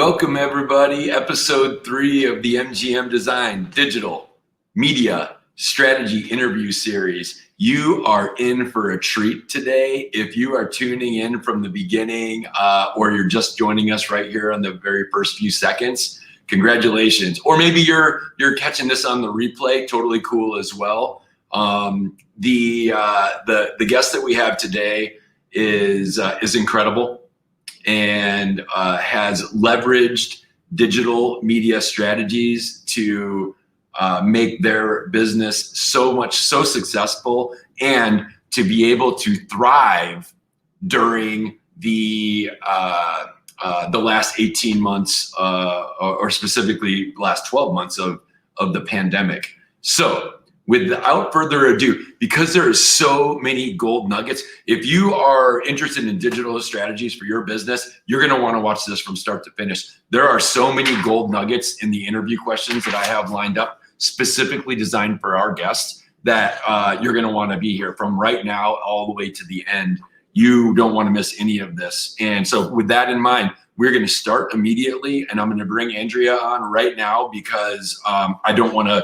Welcome everybody, episode 3 of the MGM Design Digital Media Strategy Interview Series. You are in for a treat today. If you are tuning in from the beginning or you're just joining us right here on the very first few seconds, congratulations. Or maybe you're catching this on the replay, totally cool as well. The guest that we have today is incredible and has leveraged digital media strategies to make their business so successful and to be able to thrive during the last 18 months or specifically last 12 months of the pandemic. So without further ado, because there are so many gold nuggets, if you are interested in digital strategies for your business, you're going to want to watch this from start to finish. There are so many gold nuggets in the interview questions that I have lined up specifically designed for our guests that you're going to want to be here from right now all the way to the end. You don't want to miss any of this. And so with that in mind, we're going to start immediately, and I'm going to bring Andrea on right now because I want to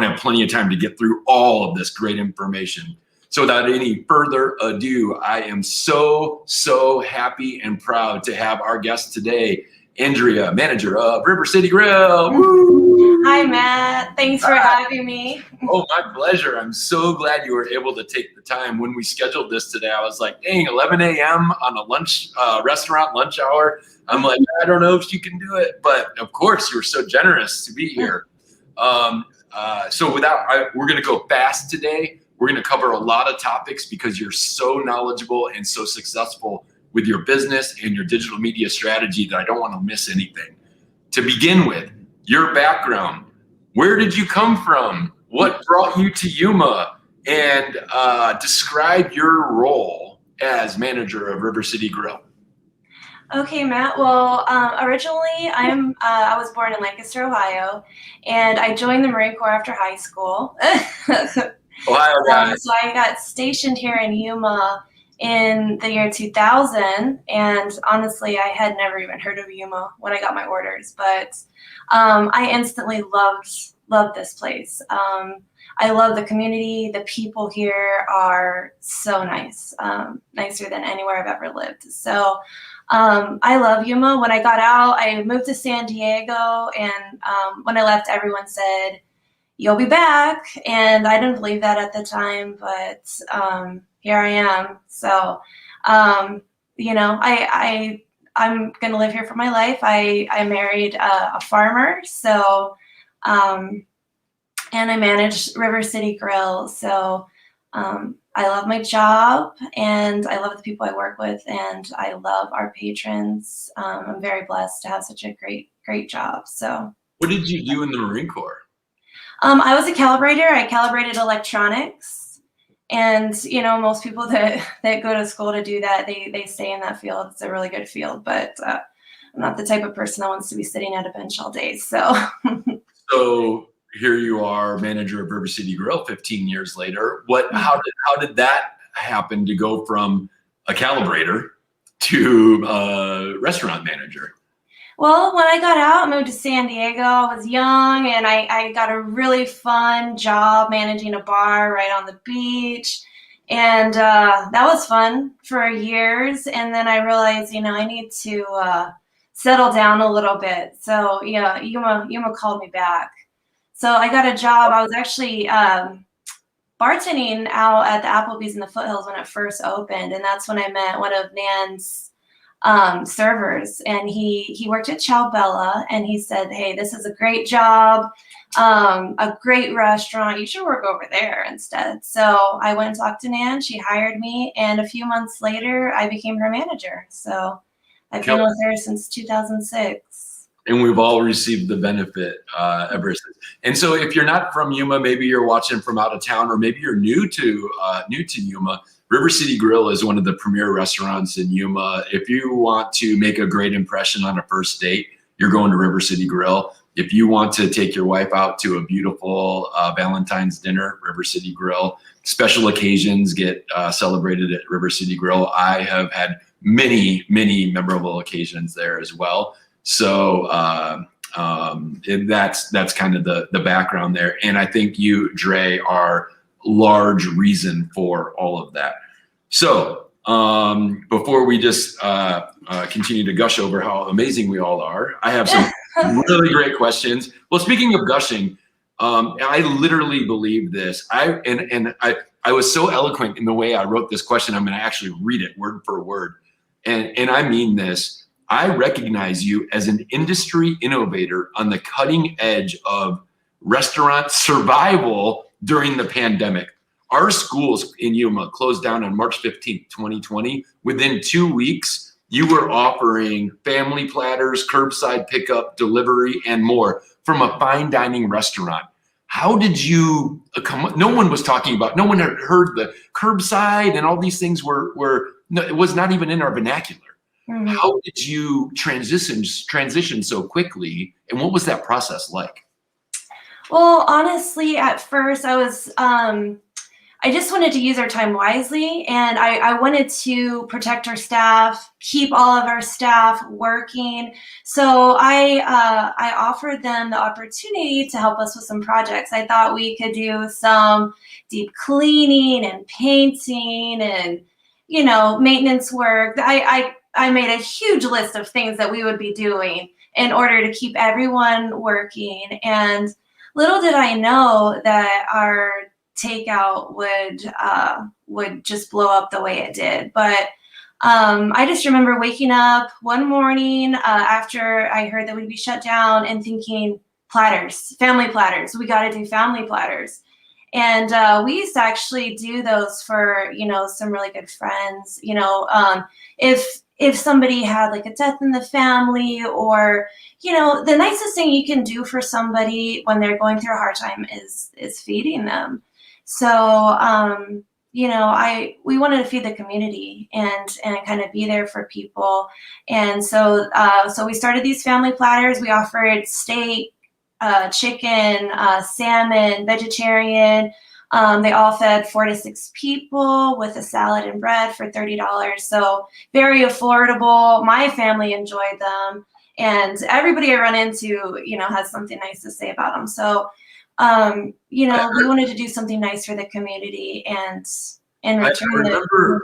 have plenty of time to get through all of this great information. So without any further ado, I am so happy and proud to have our guest today, Andrea, manager of River City Grill. Woo! Hi, Matt. Thanks for having me. Oh, my pleasure. I'm so glad you were able to take the time. When we scheduled this today, I was like, dang, 11 a.m. on a restaurant lunch hour. I'm like, I don't know if you can do it. But of course, you were so generous to be here. So we're going to go fast today. We're going to cover a lot of topics because you're so knowledgeable and so successful with your business and your digital media strategy that I don't want to miss anything. To begin with, your background. Where did you come from? What brought you to Yuma? And describe your role as manager of River City Grill. Okay, Matt. Well, originally I was born in Lancaster, Ohio, and I joined the Marine Corps after high school. Ohio guy. So I got stationed here in Yuma in the year 2000, and honestly, I had never even heard of Yuma when I got my orders, but I instantly loved this place. I love the community. The people here are so nice, nicer than anywhere I've ever lived. So I love Yuma. When I got out, I moved to San Diego, and when I left, everyone said, "You'll be back." And I didn't believe that at the time, but here I am. So, I'm going to live here for my life. I married a farmer, so, and I manage River City Grill. So, I love my job, and I love the people I work with, and I love our patrons. I'm very blessed to have such a great job. So, what did you do in the Marine Corps? I was a calibrator. I calibrated electronics, and most people that go to school to do that, they stay in that field. It's a really good field, but I'm not the type of person that wants to be sitting at a bench all day. So, so here you are, manager of River City Grill 15 years later. How did that happen to go from a calibrator to a restaurant manager? Well, when I got out, I moved to San Diego. I was young, and I got a really fun job managing a bar right on the beach. And that was fun for years. And then I realized, I need to settle down a little bit. So, yeah, Yuma called me back. So I got a job. I was actually bartending out at the Applebee's in the Foothills when it first opened. And that's when I met one of Nan's servers. And he worked at Chow Bella, and he said, "Hey, this is a great job, a great restaurant. You should work over there instead." So I went and talked to Nan. She hired me. And a few months later, I became her manager. So I've been with her since 2006. And we've all received the benefit ever since. And so if you're not from Yuma, maybe you're watching from out of town, or maybe you're new to Yuma, River City Grill is one of the premier restaurants in Yuma. If you want to make a great impression on a first date, you're going to River City Grill. If you want to take your wife out to a beautiful Valentine's dinner, River City Grill. Special occasions get celebrated at River City Grill. I have had many memorable occasions there as well. So that's kind of the background there. And I think you, Dre, are large reason for all of that. So before we just continue to gush over how amazing we all are, I have some really great questions. Well, speaking of gushing, I literally believe this. I was so eloquent in the way I wrote this question. I'm going to actually read it word for word. And I mean this. I recognize you as an industry innovator on the cutting edge of restaurant survival during the pandemic. Our schools in Yuma closed down on March 15th, 2020. Within 2 weeks, you were offering family platters, curbside pickup, delivery, and more from a fine dining restaurant. How did you come? No one was talking about, no one had heard the curbside and all these things it was not even in our vernacular. Mm-hmm. How did you transition so quickly? And what was that process like? Well, honestly, at first I just wanted to use our time wisely, and I wanted to protect our staff, keep all of our staff working. So I offered them the opportunity to help us with some projects. I thought we could do some deep cleaning and painting and, maintenance work. I made a huge list of things that we would be doing in order to keep everyone working. And little did I know that our takeout would just blow up the way it did. But I just remember waking up one morning after I heard that we'd be shut down and thinking, platters, family platters. We got to do family platters. And we used to actually do those for, some really good friends. If somebody had like a death in the family, or, the nicest thing you can do for somebody when they're going through a hard time is feeding them. So, we wanted to feed the community and kind of be there for people. And so we started these family platters. We offered steak, chicken, salmon, vegetarian. They all fed 4 to 6 people with a salad and bread for $30. So very affordable. My family enjoyed them, and everybody I run into, has something nice to say about them. So, we wanted to do something nice for the community and return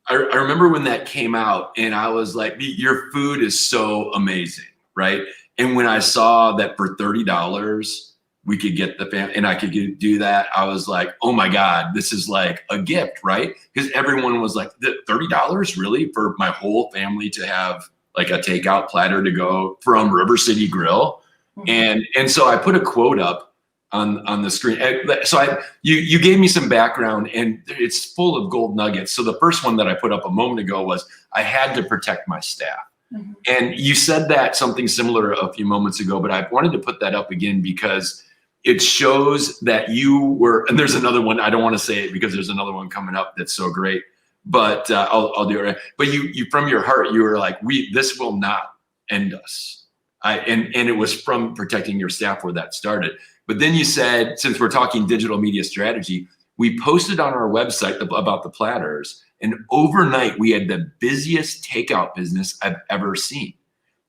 I remember when that came out, and I was like, your food is so amazing, right? And when I saw that for $30, we could get the family and I could do that, I was like, oh my God, this is like a gift, right? Because everyone was like, $30 really for my whole family to have like a takeout platter to go from River City Grill? Mm-hmm. And so I put a quote up on the screen. So you gave me some background, and it's full of gold nuggets. So the first one that I put up a moment ago was, I had to protect my staff. Mm-hmm. And you said that something similar a few moments ago, but I wanted to put that up again because it shows that you were, and there's another one, I don't want to say it because there's another one coming up that's so great, but I'll do it. But you from your heart, you were like, this will not end us. And it was from protecting your staff where that started. But then you said, since we're talking digital media strategy, we posted on our website about the platters, and overnight we had the busiest takeout business I've ever seen.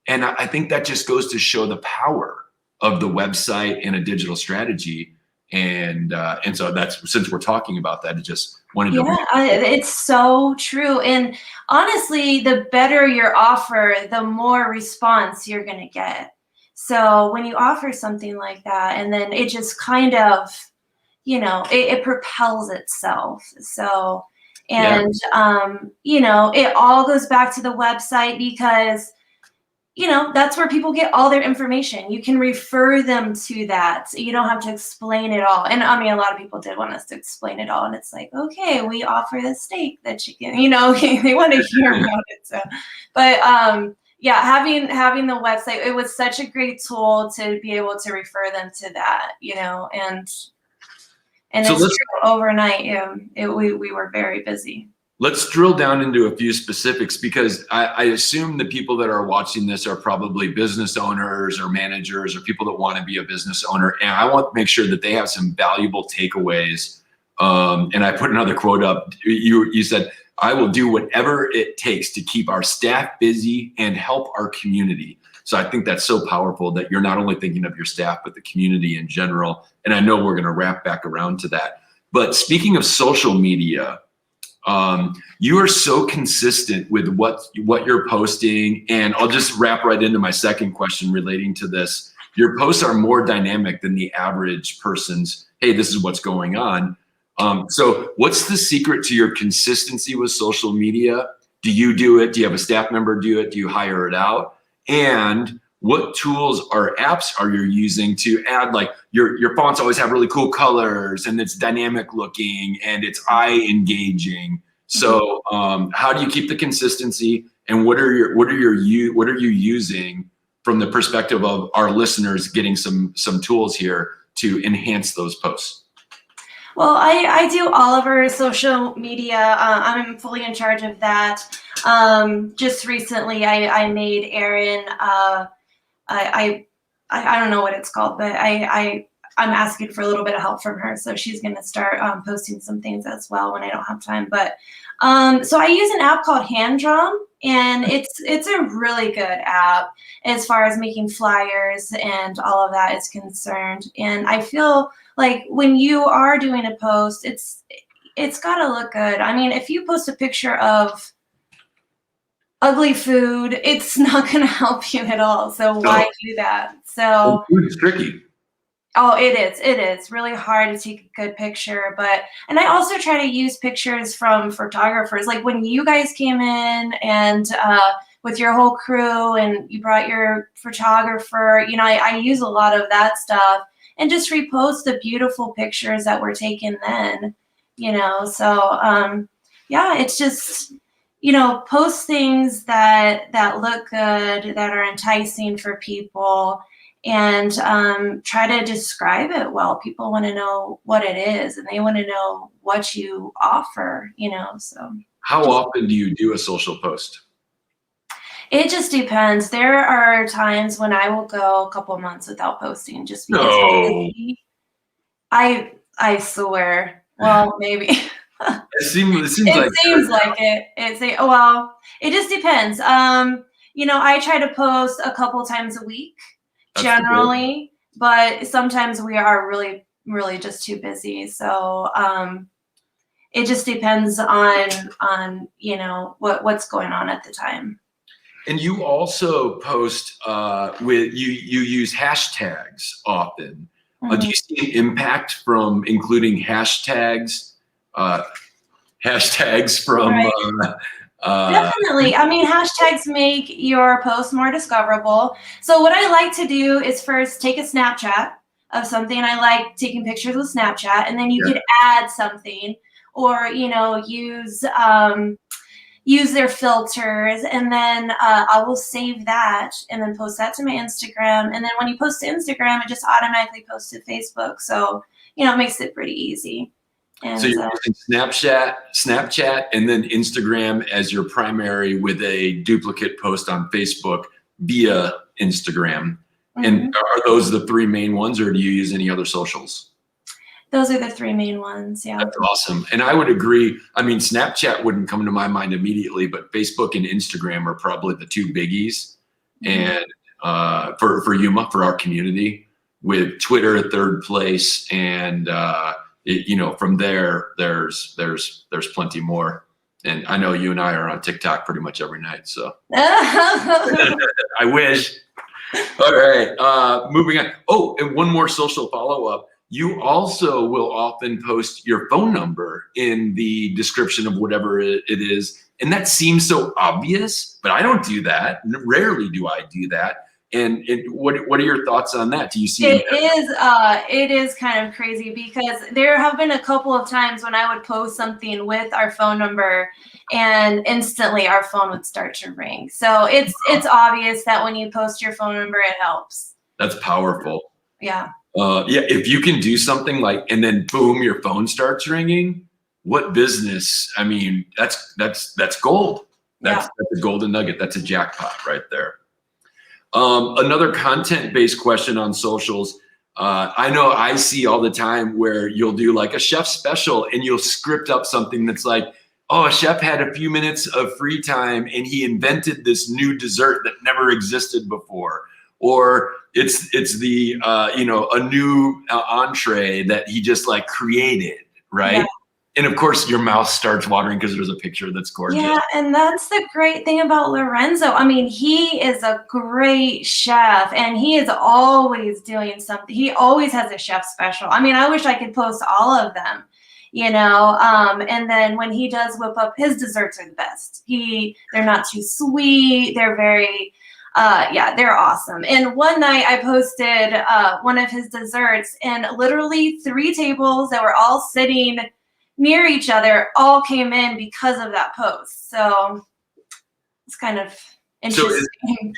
And I think that just goes to show the power of the website and a digital strategy. And so that's, since we're talking about that, I just wanted to. It's so true. And honestly, the better your offer, the more response you're going to get. So when you offer something like that, and then it just kind of, it propels itself. So, and, it all goes back to the website because, that's where people get all their information. You can refer them to that. You don't have to explain it all. And I mean, a lot of people did want us to explain it all. And it's like, okay, we offer the steak, the chicken, they want to hear about it. So, but having the website, it was such a great tool to be able to refer them to that, and so it's true, overnight, we were very busy. Let's drill down into a few specifics, because I assume the people that are watching this are probably business owners or managers or people that want to be a business owner. And I want to make sure that they have some valuable takeaways. And I put another quote up. You said, I will do whatever it takes to keep our staff busy and help our community. So I think that's so powerful that you're not only thinking of your staff, but the community in general. And I know we're going to wrap back around to that. But speaking of social media, you are so consistent with what you're posting. And I'll just wrap right into my second question relating to this. Your posts are more dynamic than the average person's, hey, this is what's going on. So what's the secret to your consistency with social media? Do you do it? Do you have a staff member do it? Do you hire it out? And what tools or apps are you using to add, like your fonts always have really cool colors and it's dynamic looking and it's eye engaging. So how do you keep the consistency, and what are you using from the perspective of our listeners getting some tools here to enhance those posts? Well, I do all of our social media. I'm fully in charge of that. Just recently, I made Erin. I don't know what it's called, but I'm asking for a little bit of help from her, so she's going to start posting some things as well when I don't have time. But so I use an app called HandDrum, and it's a really good app as far as making flyers and all of that is concerned. And I feel like when you are doing a post, it's got to look good. I mean, if you post a picture of ugly food, it's not going to help you at all. So why do that? So food is tricky. Oh, it is. It is really hard to take a good picture, and I also try to use pictures from photographers. Like when you guys came in and with your whole crew and you brought your photographer, I use a lot of that stuff and just repost the beautiful pictures that were taken then, So yeah, it's just, post things that look good, that are enticing for people. And try to describe it well. People want to know what it is, and they want to know what you offer, so. How often do you do a social post? It just depends. There are times when I will go a couple months without posting just because I swear. Well, maybe. It seems like it. It just depends. I try to post a couple times a week. Generally, but sometimes we are really, really just too busy. So it just depends on what's going on at the time. And you also post with you use hashtags often. Mm-hmm. Do you see an impact from including hashtags? Hashtags from. Right. Definitely. I mean, hashtags make your post more discoverable. So what I like to do is first take a Snapchat of something. I like taking pictures with Snapchat, and then you could add something or, use their filters, and then I will save that and then post that to my Instagram. And then when you post to Instagram, it just automatically posts to Facebook. So, it makes it pretty easy. And so you're using Snapchat, and then Instagram as your primary with a duplicate post on Facebook via Instagram. Mm-hmm. And are those the three main ones, or do you use any other socials? Those are the three main ones, yeah. That's awesome. And I would agree. I mean, Snapchat wouldn't come to my mind immediately, but Facebook and Instagram are probably the two biggies. Mm-hmm. And for Yuma, for our community, with Twitter third place, and from there, there's plenty more. And I know you and I are on TikTok pretty much every night. So I wish. All right, moving on. Oh, and one more social follow-up. You also will often post your phone number in the description of whatever it is. And that seems so obvious, but I don't do that. Rarely do I do that. And what are your thoughts on that? Do you see it is kind of crazy, because there have been a couple of times when I would post something with our phone number and instantly our phone would start to ring. So it's obvious that when you post your phone number, it helps. That's powerful. Yeah. If you can do something like, and then boom, your phone starts ringing, what business? I mean, that's gold. That's a golden nugget. That's a jackpot right there. Another content-based question on socials. I know I see all the time where you'll do like a chef special and you'll script up something that's like, oh, a chef had a few minutes of free time and he invented this new dessert that never existed before. Or it's the, a new entree that he just like created, right? Yeah. And of course your mouth starts watering because there's a picture that's gorgeous. Yeah, and that's the great thing about Lorenzo. I mean, he is a great chef and he is always doing something. He always has a chef special. I mean, I wish I could post all of them, and then when he does whip up, his desserts are the best. They're not too sweet. They're very, they're awesome. And one night I posted one of his desserts and literally 3 tables that were all sitting near each other all came in because of that post. So it's kind of interesting.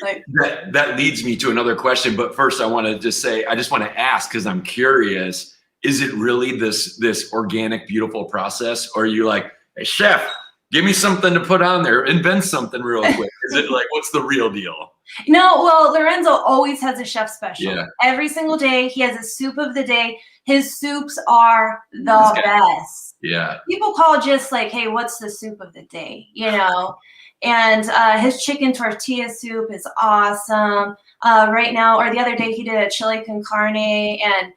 That leads me to another question. But first I want to just say, I just want to ask, because I'm curious, is it really this organic, beautiful process? Or are you like, hey, chef, give me something to put on there, invent something real quick? Is it like, what's the real deal? No, well, Lorenzo always has a chef special. Yeah. Every single day he has a soup of the day. His soups are the best. Yeah. People call just like, hey, what's the soup of the day? And his chicken tortilla soup is awesome. Right now, or the other day, he did a chili con carne, and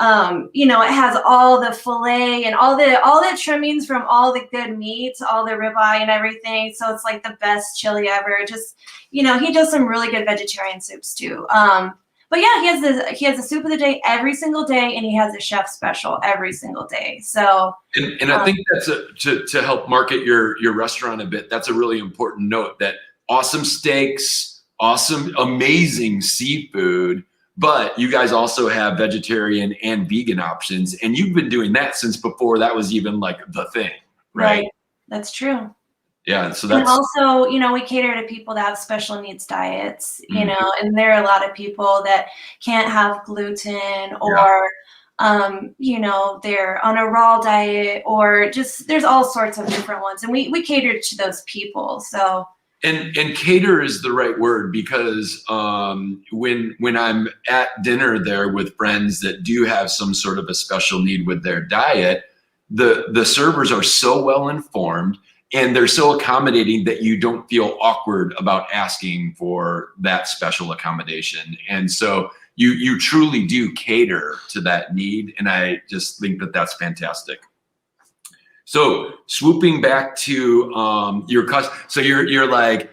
it has all the filet and all the trimmings from all the good meats, all the ribeye and everything. So it's like the best chili ever. Just, he does some really good vegetarian soups too. But yeah, he has a soup of the day every single day, and he has a chef special every single day. So, and I think that's to help market your restaurant a bit. That's a really important note, that awesome steaks, awesome, amazing seafood, but you guys also have vegetarian and vegan options, and you've been doing that since before that was even like the thing, right? That's true. Yeah, so that's, and also, we cater to people that have special needs diets, and there are a lot of people that can't have gluten, or they're on a raw diet, or just there's all sorts of different ones, and we cater to those people. So and cater is the right word, because when I'm at dinner there with friends that do have some sort of a special need with their diet, the servers are so well informed and they're so accommodating that you don't feel awkward about asking for that special accommodation. And so you truly do cater to that need. And I just think that that's fantastic. So swooping back to your cost, so you're like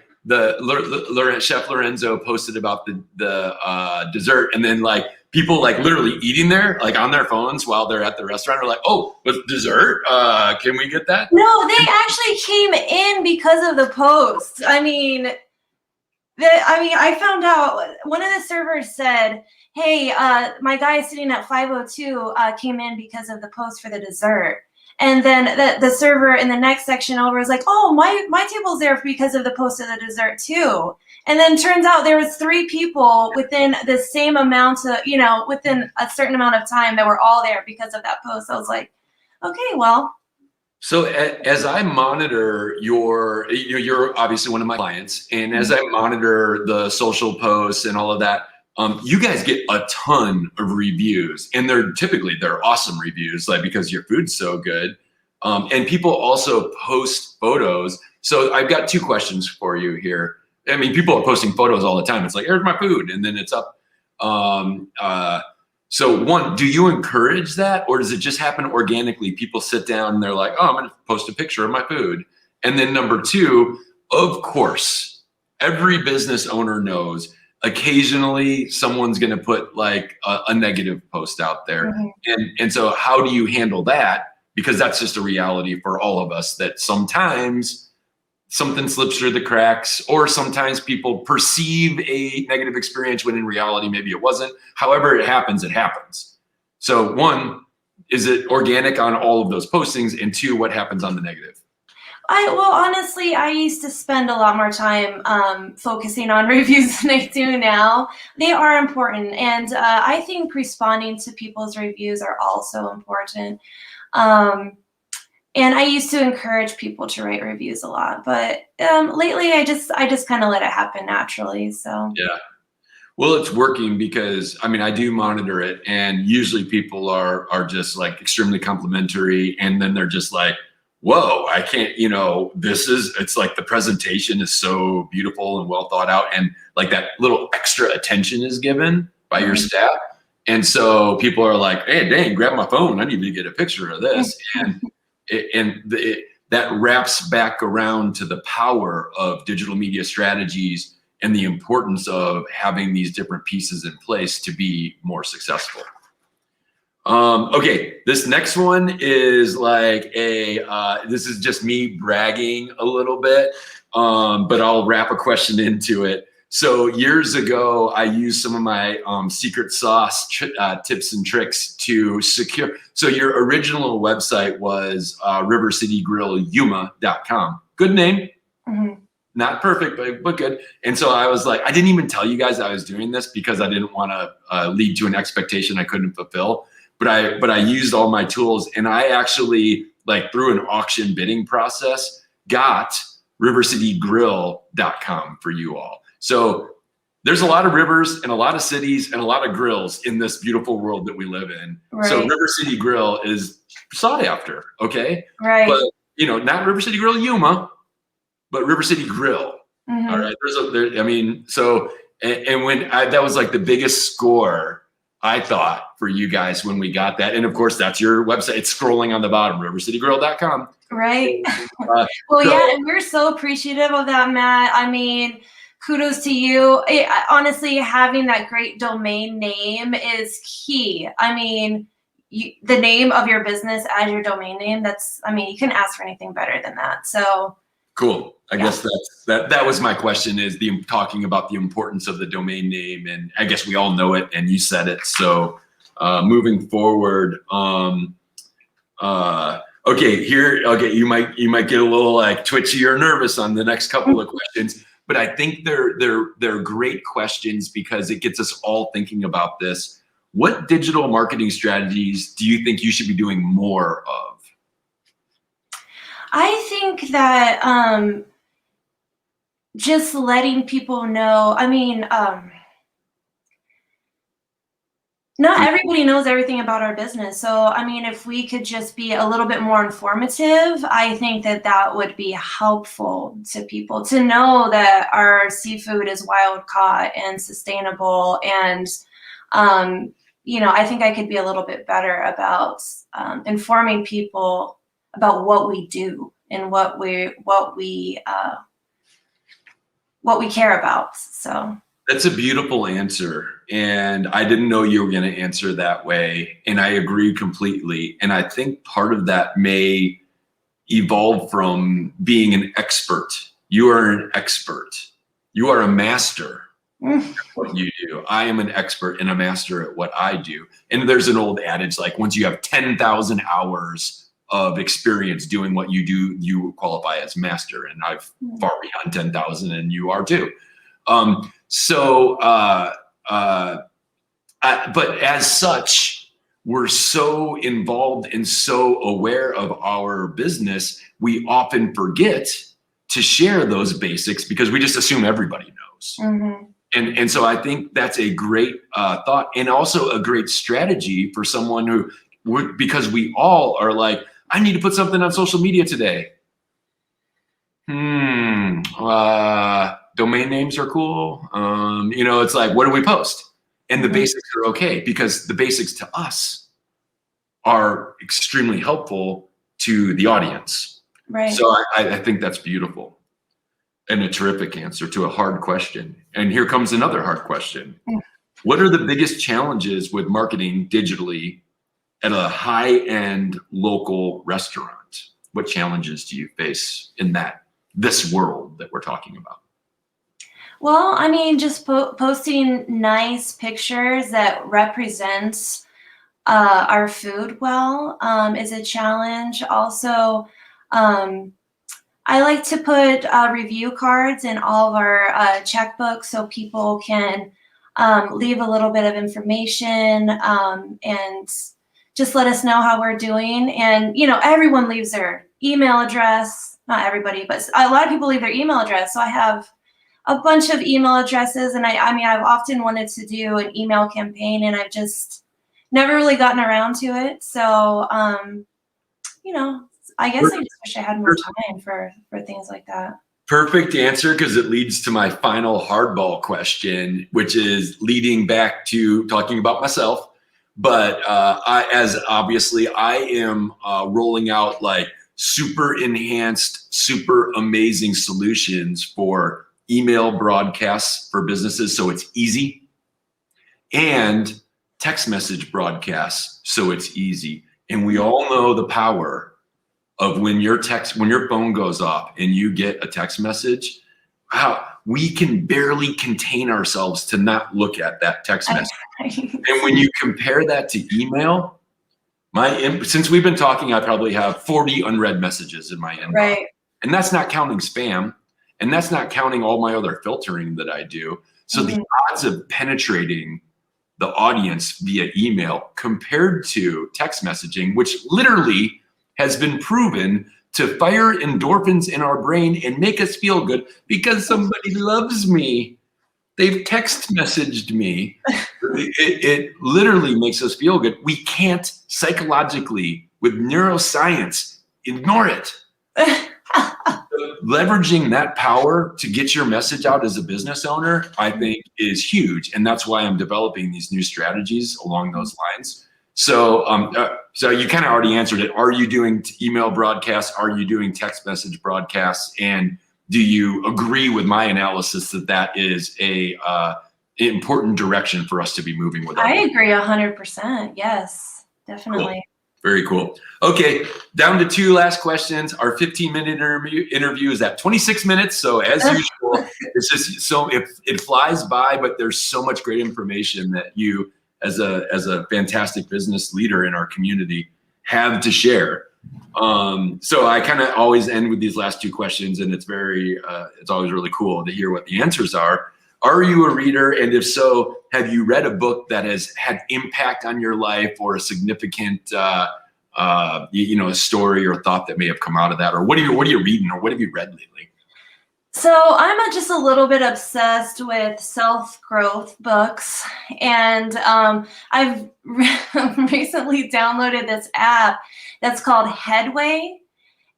Chef Lorenzo posted about the dessert, and then like people like literally eating there, like on their phones while they're at the restaurant, are like, oh, with dessert, can we get that? No, they actually came in because of the post. I found out one of the servers said, hey, my guy sitting at 502 came in because of the post for the dessert. And then the server in the next section over was like, oh, my table's there because of the post of the dessert too. And then turns out there was 3 people within the same amount of, within a certain amount of time that were all there because of that post. I was like, okay, well. So as I monitor you're obviously one of my clients, and as I monitor the social posts and all of that, you guys get a ton of reviews, and they're awesome reviews, like because your food's so good. And people also post photos. So I've got 2 questions for you here. I mean, people are posting photos all the time. It's like, here's my food, and then it's up. So one, do you encourage that, or does it just happen organically? People sit down and they're like, oh, I'm going to post a picture of my food. And then number 2, of course, every business owner knows occasionally someone's going to put like a negative post out there. And so how do you handle that? Because that's just a reality for all of us, that sometimes something slips through the cracks, or sometimes people perceive a negative experience when in reality, maybe it wasn't. However it happens, it happens. So 1, is it organic on all of those postings? And 2, what happens on the negative? Well, honestly, I used to spend a lot more time focusing on reviews than I do now. They are important, and I think responding to people's reviews are also important. And I used to encourage people to write reviews a lot, but lately I just kind of let it happen naturally. So yeah. Well, it's working, because I do monitor it, and usually people are just like extremely complimentary, and then they're just like, whoa, I can't, it's like the presentation is so beautiful and well thought out, and like that little extra attention is given by your staff. And so people are like, hey, dang, grab my phone. I need to get a picture of this. That wraps back around to the power of digital media strategies and the importance of having these different pieces in place to be more successful. Okay, this next one is like this is just me bragging a little bit, but I'll wrap a question into it. So years ago, I used some of my secret sauce tips and tricks to secure. So your original website was rivercitygrillYuma.com. Good name. Mm-hmm. Not perfect, but good. And so I was like, I didn't even tell you guys I was doing this because I didn't want to lead to an expectation I couldn't fulfill. But I used all my tools, and I actually, like, through an auction bidding process, got rivercitygrill.com for you all. So there's a lot of rivers and a lot of cities and a lot of grills in this beautiful world that we live in. Right. So River City Grill is sought after, okay? Right. But, not River City Grill Yuma, but River City Grill. Mm-hmm. All right. That was like the biggest score, I thought, for you guys when we got that. And of course, that's your website. It's scrolling on the bottom, rivercitygrill.com. Right. Yeah, and we're so appreciative of that, Matt. I mean, kudos to you. Honestly, having that great domain name is key. I mean, the name of your business as your domain name, you couldn't ask for anything better than that. So cool. I guess that was my question, is talking about the importance of the domain name. And I guess we all know it, and you said it. So moving forward, you might get a little like twitchy or nervous on the next couple of questions, but I think they're great questions because it gets us all thinking about this. What digital marketing strategies do you think you should be doing more of? I think that just letting people know, not everybody knows everything about our business. So, if we could just be a little bit more informative, I think that would be helpful to people to know that our seafood is wild caught and sustainable. And, I think I could be a little bit better about informing people about what we do and what we care about. So that's a beautiful answer. And I didn't know you were going to answer that way. And I agree completely. And I think part of that may evolve from being an expert. You are an expert. You are a master at what you do. I am an expert and a master at what I do. And there's an old adage, like, once you have 10,000 hours of experience doing what you do, you qualify as master. And I've far beyond 10,000, and you are too. But as such, we're so involved and so aware of our business, we often forget to share those basics because we just assume everybody knows. Mm-hmm. And so I think that's a great thought, and also a great strategy for someone who would, because we all are like, I need to put something on social media today. Domain names are cool. It's like, what do we post? And the basics are okay, because the basics to us are extremely helpful to the audience. Right. So I think that's beautiful and a terrific answer to a hard question. And here comes another hard question. What are the biggest challenges with marketing digitally at a high-end local restaurant? What challenges do you face in this world that we're talking about? Well, just posting nice pictures that represent our food well is a challenge. Also, I like to put review cards in all of our checkbooks so people can leave a little bit of information and just let us know how we're doing. And, everyone leaves their email address. Not everybody, but a lot of people leave their email address. So I have a bunch of email addresses, and I've often wanted to do an email campaign, and I've just never really gotten around to it. So, I guess I just wish I had more time for things like that. Perfect answer, because it leads to my final hardball question, which is leading back to talking about myself. But I am rolling out like super enhanced, super amazing solutions for email broadcasts for businesses, so it's easy, and text message broadcasts, so it's easy. And we all know the power of when your phone goes off and you get a text message, how we can barely contain ourselves to not look at that text message. And when you compare that to email, since we've been talking, I probably have 40 unread messages in my inbox. Right. And that's not counting spam. And that's not counting all my other filtering that I do. So the odds of penetrating the audience via email compared to text messaging, which literally has been proven to fire endorphins in our brain and make us feel good because somebody loves me. They've text messaged me. It literally makes us feel good. We can't psychologically, with neuroscience, ignore it. Leveraging that power to get your message out as a business owner, I think, is huge. And that's why I'm developing these new strategies along those lines. So so you kind of already answered it. Are you doing email broadcasts? Are you doing text message broadcasts? And do you agree with my analysis that that is a important direction for us to be moving with? I agree 100%. Yes, definitely. Cool. Very cool. Okay, down to 2 last questions. Our 15-minute interview is at 26 minutes. So as usual, it's just so it flies by, but there's so much great information that you, as a fantastic business leader in our community, have to share. So I kind of always end with these last 2 questions, and it's always really cool to hear what the answers are. Are you a reader? And if so, have you read a book that has had impact on your life, or a significant, a story or thought that may have come out of that? Or what are you reading, or what have you read lately? So I'm just a little bit obsessed with self-growth books, and I've recently downloaded this app that's called Headway.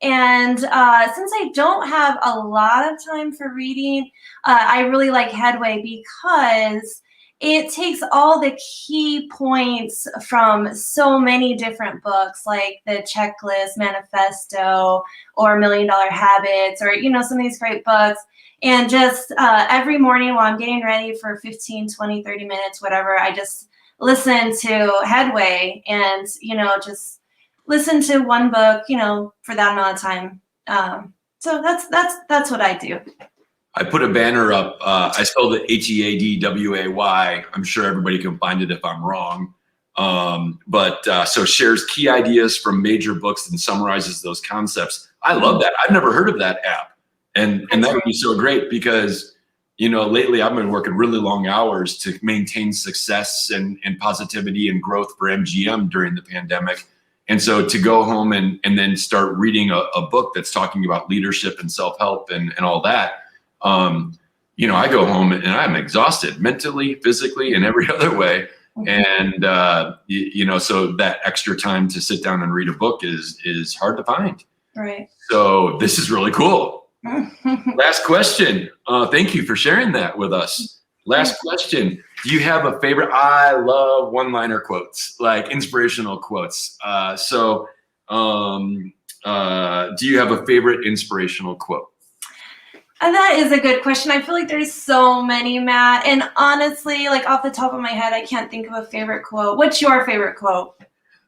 And since I don't have a lot of time for reading, I really like Headway because it takes all the key points from so many different books, like The Checklist, Manifesto, or $1 Million Habits, or, some of these great books. And just every morning while I'm getting ready for 15, 20, 30 minutes, whatever, I just listen to Headway and, just listen to one book, for that amount of time. So that's what I do. I put a banner up. I spelled it Headway. I'm sure everybody can find it if I'm wrong. So shares key ideas from major books and summarizes those concepts. I love that. I've never heard of that app. And that would be so great because, lately I've been working really long hours to maintain success and positivity and growth for MGM during the pandemic. And so to go home and then start reading a book that's talking about leadership and self-help and all that, I go home and I'm exhausted mentally, physically, and every other way. And, so that extra time to sit down and read a book is hard to find. Right. So this is really cool. Last question. Thank you for sharing that with us. Last question. Do you have a favorite? I love one-liner quotes, like inspirational quotes. Do you have a favorite inspirational quote? That is a good question. I feel like there's so many, Matt. And honestly, like off the top of my head, I can't think of a favorite quote. What's your favorite quote?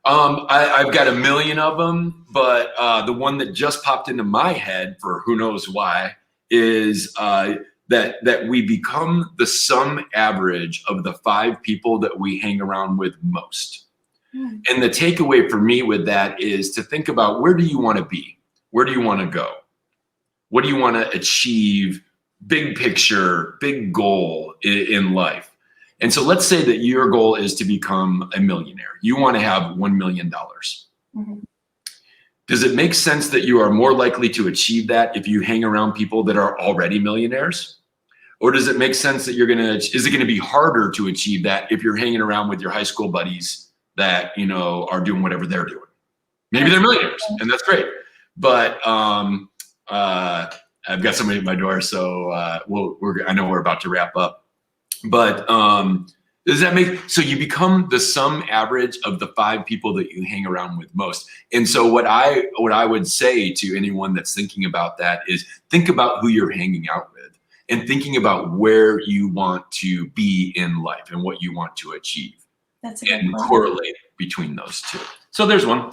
I've got a million of them, but the one that just popped into my head, for who knows why, is that we become the sum average of the 5 people that we hang around with most. And the takeaway for me with that is to think about, where do you want to be? Where do you want to go? What do you want to achieve? Big picture, big goal in life. And so let's say that your goal is to become a millionaire. You want to have $1 million. Mm-hmm. Does it make sense that you are more likely to achieve that if you hang around people that are already millionaires? Or does it make sense that is it going to be harder to achieve that if you're hanging around with your high school buddies that, are doing whatever they're doing? Maybe they're millionaires, and that's great. but I've got somebody at my door, so I know we're about to wrap up. But does that make, so you become the sum average of the 5 people that you hang around with most. And so what I would say to anyone that's thinking about that is think about who you're hanging out with and thinking about where you want to be in life and what you want to achieve. That's a good and point. correlate between those two. So there's one.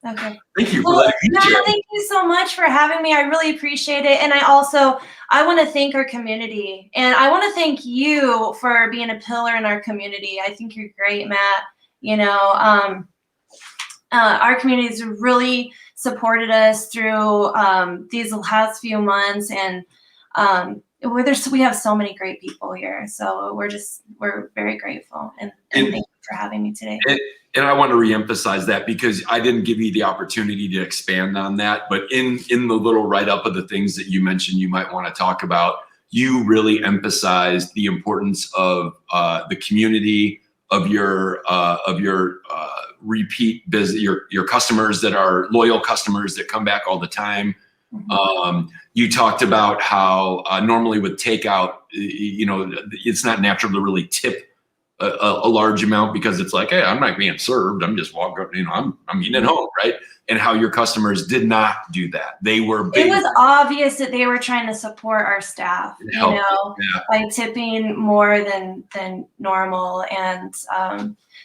Okay. Thank you for letting me share. Thank you so much for having me. I really appreciate it. And I want to thank our community. And I want to thank you for being a pillar in our community. I think you're great, Matt. You know, our community has really supported us through these last few months. And we have so many great people here. So we're very grateful. And thank you for having me today. And I want to reemphasize that because I didn't give you the opportunity to expand on that, but in the little write-up of the things that you mentioned you might want to talk about, you really emphasized the importance of the community, of your repeat business, your customers that are loyal customers that come back all the time. Mm-hmm. You talked about how normally with takeout, you know, it's not natural to really tip a large amount because it's like, hey, I'm not being served. I'm just walking, you know, I'm eating at home, right? And how your customers did not do that. They were big. It was obvious that they were trying to support our staff, you know, by tipping more than normal, and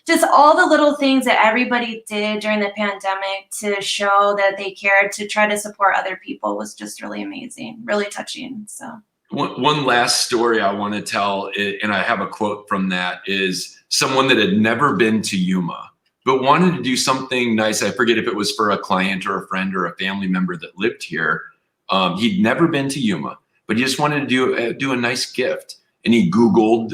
just all the little things that everybody did during the pandemic to show that they cared to try to support other people was just really amazing, really touching. So. One last story I want to tell, and I have a quote from that, is someone that had never been to Yuma, but wanted to do something nice. I forget if it was for a client or a friend or a family member that lived here. He'd never been to Yuma, but he just wanted to do a nice gift. And he Googled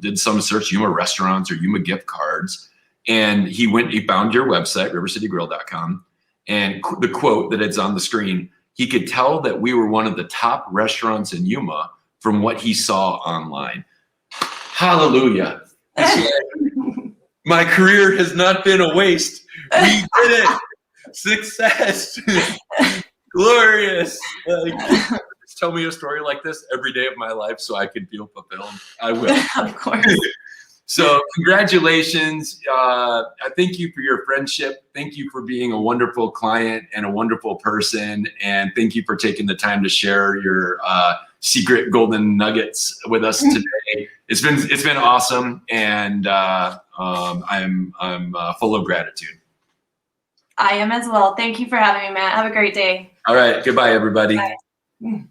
did some search, Yuma restaurants or Yuma gift cards. And he found your website, rivercitygrill.com. And the quote that it's on the screen, he could tell that we were one of the top restaurants in Yuma from what he saw online. Hallelujah. My career has not been a waste. We did it. Success. Glorious. Just tell me a story like this every day of my life so I can feel fulfilled. I will. Of course. So congratulations. I thank you for your friendship. Thank you for being a wonderful client and a wonderful person. And thank you for taking the time to share your secret golden nuggets with us today. It's been awesome. And I'm full of gratitude. I am as well. Thank you for having me, Matt. Have a great day. All right. Goodbye, everybody. Bye.